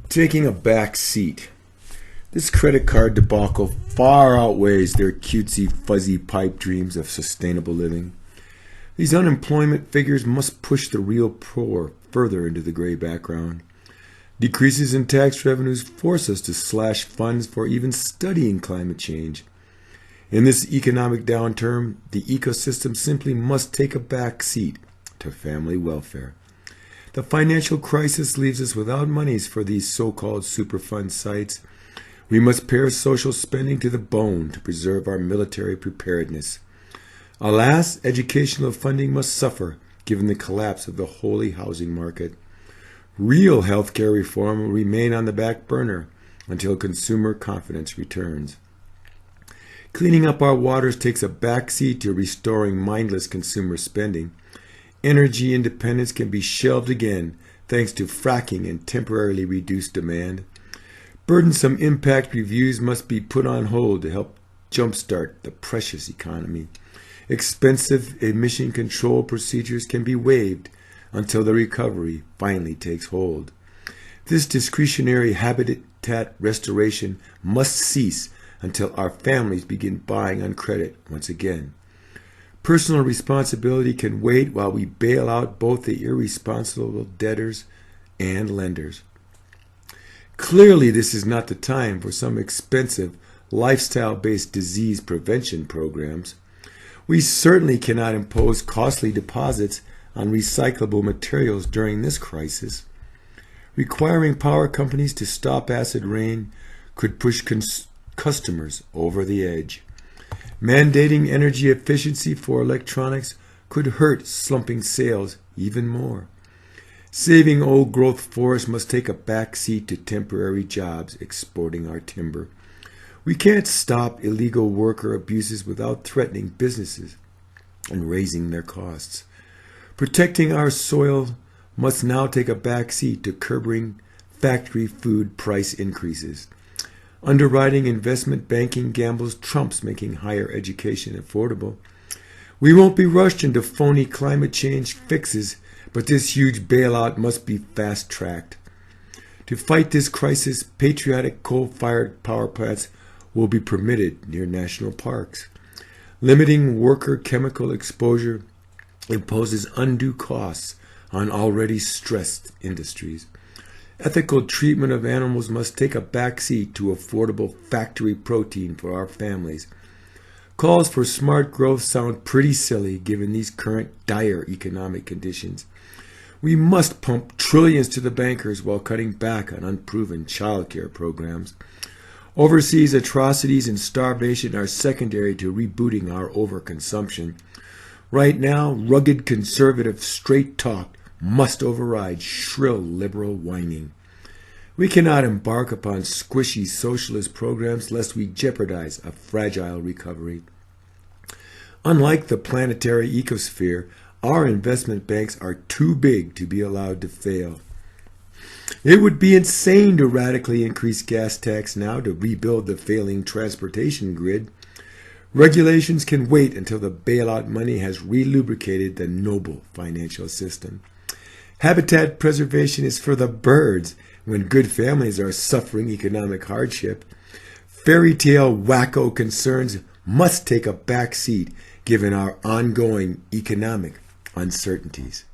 Taking a back seat. This credit card debacle far outweighs their cutesy, fuzzy pipe dreams of sustainable living. These unemployment figures must push the real poor further into the gray background. Decreases in tax revenues force us to slash funds for even studying climate change. In this economic downturn, the ecosystem simply must take a back seat to family welfare. The financial crisis leaves us without monies for these so-called Superfund sites. We must pare social spending to the bone to preserve our military preparedness. Alas, educational funding must suffer given the collapse of the holy housing market. Real healthcare reform will remain on the back burner until consumer confidence returns. Cleaning up our waters takes a backseat to restoring mindless consumer spending. Energy independence can be shelved again thanks to fracking and temporarily reduced demand. Burdensome impact reviews must be put on hold to help jumpstart the precious economy. Expensive emission control procedures can be waived until the recovery finally takes hold. This discretionary habitat restoration must cease until our families begin buying on credit once again. Personal responsibility can wait while we bail out both the irresponsible debtors and lenders. Clearly, this is not the time for some expensive, lifestyle-based disease prevention programs. We certainly cannot impose costly deposits on recyclable materials during this crisis. Requiring power companies to stop acid rain could push customers over the edge. Mandating energy efficiency for electronics could hurt slumping sales even more. Saving old growth forests must take a back seat to temporary jobs exporting our timber. We can't stop illegal worker abuses without threatening businesses and raising their costs. Protecting our soil must now take a back seat to curbing factory food price increases. Underwriting investment banking gambles trumps making higher education affordable. We won't be rushed into phony climate change fixes, but this huge bailout must be fast-tracked. To fight this crisis, patriotic coal-fired power plants will be permitted near national parks. Limiting worker chemical exposure imposes undue costs on already stressed industries. Ethical treatment of animals must take a backseat to affordable factory protein for our families. Calls for smart growth sound pretty silly given these current dire economic conditions. We must pump trillions to the bankers while cutting back on unproven childcare programs. Overseas atrocities and starvation are secondary to rebooting our overconsumption. Right now, rugged conservative straight talk must override shrill liberal whining. We cannot embark upon squishy socialist programs lest we jeopardize a fragile recovery. Unlike the planetary ecosphere, our investment banks are too big to be allowed to fail. It would be insane to radically increase gas tax now to rebuild the failing transportation grid. Regulations can wait until the bailout money has relubricated the noble financial system. Habitat preservation is for the birds when good families are suffering economic hardship. Fairy tale wacko concerns must take a back seat given our ongoing economic uncertainties.